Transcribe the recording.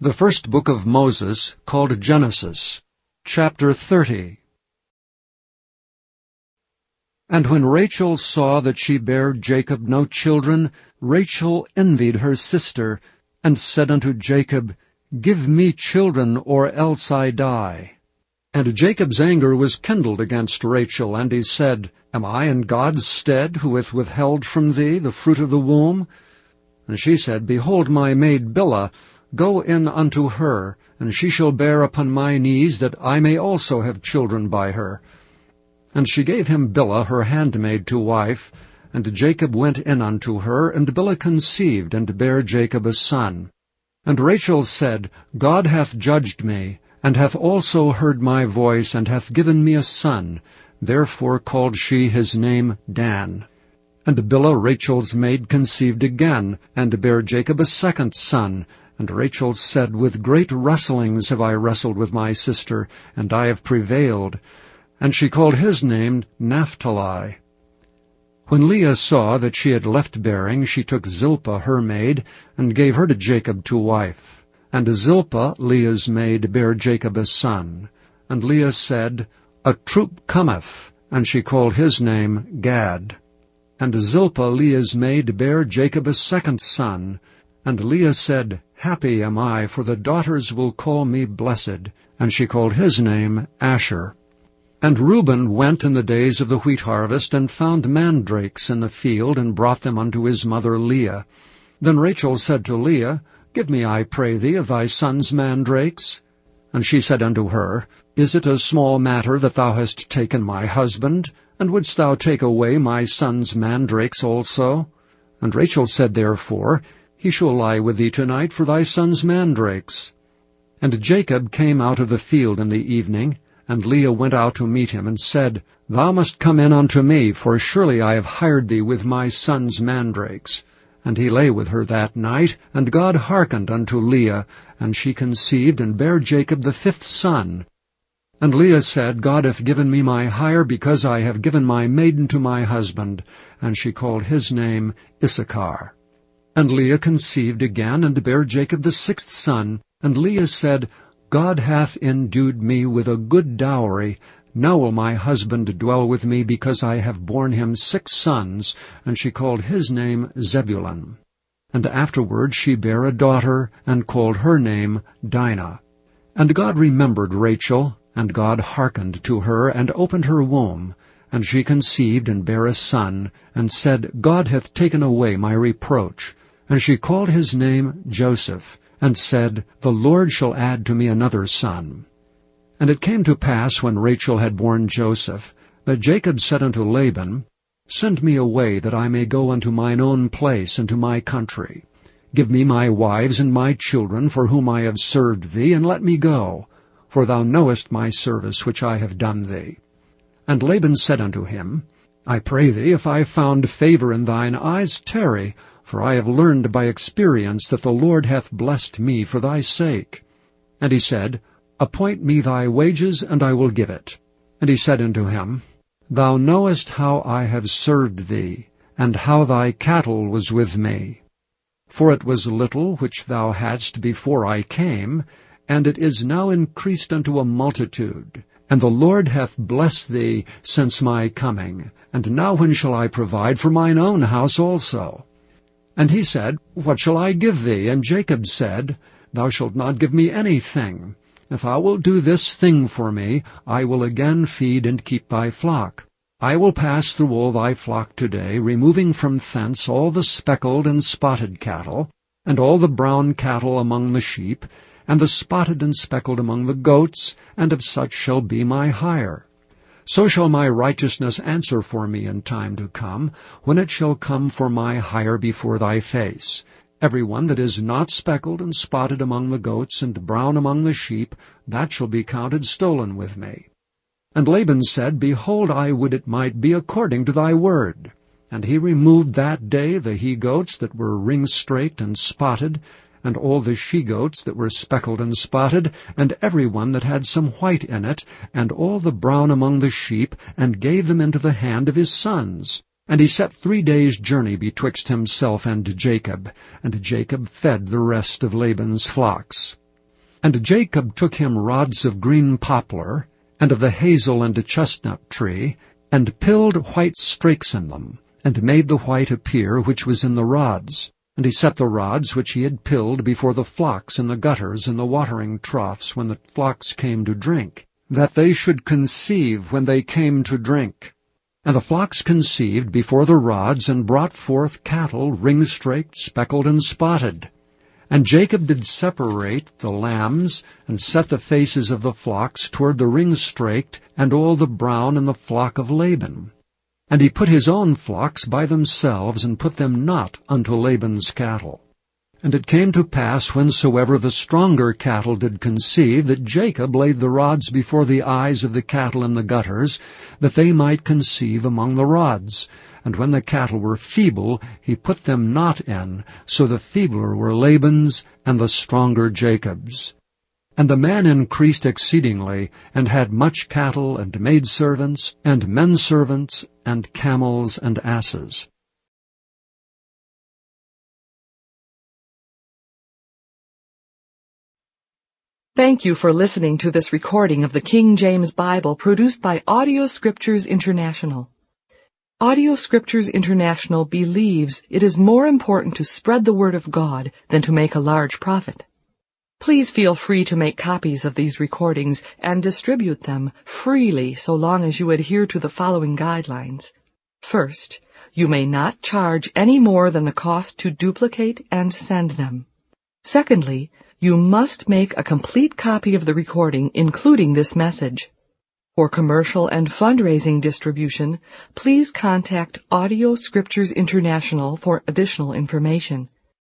The first book of Moses, called Genesis, chapter 30. And when Rachel saw that she bare Jacob no children, Rachel envied her sister, and said unto Jacob, Give me children, or else I die. And Jacob's anger was kindled against Rachel, and he said, Am I in God's stead, who hath withheld from thee the fruit of the womb? And she said, Behold my maid Bilhah, go in unto her, and she shall bear upon my knees, that I may also have children by her. And she gave him Bilhah her handmaid to wife, and Jacob went in unto her, and Bilhah conceived, and bare Jacob a son. And Rachel said, God hath judged me, and hath also heard my voice, and hath given me a son. Therefore called she his name Dan. And Bilhah Rachel's maid conceived again, and bare Jacob a second son. And Rachel said, With great wrestlings have I wrestled with my sister, and I have prevailed. And she called his name Naphtali. When Leah saw that she had left bearing, she took Zilpah her maid, and gave her to Jacob to wife. And Zilpah, Leah's maid, bare Jacob a son. And Leah said, A troop cometh, and she called his name Gad. And Zilpah, Leah's maid, bare Jacob a second son. And Leah said, Happy am I, for the daughters will call me blessed. And she called his name Asher. And Reuben went in the days of the wheat harvest, and found mandrakes in the field, and brought them unto his mother Leah. Then Rachel said to Leah, Give me, I pray thee, of thy son's mandrakes. And she said unto her, Is it a small matter that thou hast taken my husband? And wouldst thou take away my son's mandrakes also? And Rachel said therefore, He shall lie with thee tonight for thy son's mandrakes. And Jacob came out of the field in the evening, and Leah went out to meet him, and said, Thou must come in unto me, for surely I have hired thee with my son's mandrakes. And he lay with her that night, and God hearkened unto Leah, and she conceived, and bare Jacob the fifth son. And Leah said, God hath given me my hire, because I have given my maiden to my husband. And she called his name Issachar. And Leah conceived again, and bare Jacob the sixth son. And Leah said, God hath endued me with a good dowry. Now will my husband dwell with me, because I have borne him 6 sons. And she called his name Zebulun. And afterward she bare a daughter, and called her name Dinah. And God remembered Rachel, and God hearkened to her, and opened her womb. And she conceived, and bare a son, and said, God hath taken away my reproach. And she called his name Joseph, and said, The Lord shall add to me another son. And it came to pass, when Rachel had borne Joseph, that Jacob said unto Laban, Send me away, that I may go unto mine own place, and to my country. Give me my wives and my children, for whom I have served thee, and let me go. For thou knowest my service which I have done thee. And Laban said unto him, I pray thee, if I have found favor in thine eyes, tarry, for I have learned by experience that the Lord hath blessed me for thy sake. And he said, Appoint me thy wages, and I will give it. And he said unto him, Thou knowest how I have served thee, and how thy cattle was with me. For it was little which thou hadst before I came, and it is now increased unto a multitude. And the Lord hath blessed thee since my coming. And now when shall I provide for mine own house also? And he said, What shall I give thee? And Jacob said, Thou shalt not give me anything. If thou wilt do this thing for me, I will again feed and keep thy flock. I will pass through all thy flock today, removing from thence all the speckled and spotted cattle, and all the brown cattle among the sheep, and the spotted and speckled among the goats, and of such shall be my hire. So shall my righteousness answer for me in time to come, when it shall come for my hire before thy face. Every one that is not speckled and spotted among the goats, and brown among the sheep, that shall be counted stolen with me. And Laban said, Behold, I would it might be according to thy word. And he removed that day the he-goats that were ring-straked and spotted, and all the she-goats that were speckled and spotted, and every one that had some white in it, and all the brown among the sheep, and gave them into the hand of his sons. And he set 3 days' journey betwixt himself and Jacob, and Jacob fed the rest of Laban's flocks. And Jacob took him rods of green poplar, and of the hazel and chestnut tree, and pilled white strakes in them, and made the white appear which was in the rods. And he set the rods which he had pilled before the flocks in the gutters and the watering troughs when the flocks came to drink, that they should conceive when they came to drink. And the flocks conceived before the rods, and brought forth cattle ring-straked, speckled, and spotted. And Jacob did separate the lambs, and set the faces of the flocks toward the ring-straked, and all the brown in the flock of Laban. And he put his own flocks by themselves, and put them not unto Laban's cattle. And it came to pass, whensoever the stronger cattle did conceive, that Jacob laid the rods before the eyes of the cattle in the gutters, that they might conceive among the rods. And when the cattle were feeble, he put them not in, so the feebler were Laban's, and the stronger Jacob's. And the man increased exceedingly, and had much cattle, and maidservants, and menservants, and camels, and asses. Thank you for listening to this recording of the King James Bible produced by Audio Scriptures International. Audio Scriptures International believes it is more important to spread the Word of God than to make a large profit. Please feel free to make copies of these recordings and distribute them freely so long as you adhere to the following guidelines. First, you may not charge any more than the cost to duplicate and send them. Secondly, you must make a complete copy of the recording, including this message. For commercial and fundraising distribution, please contact Audio Scriptures International for additional information.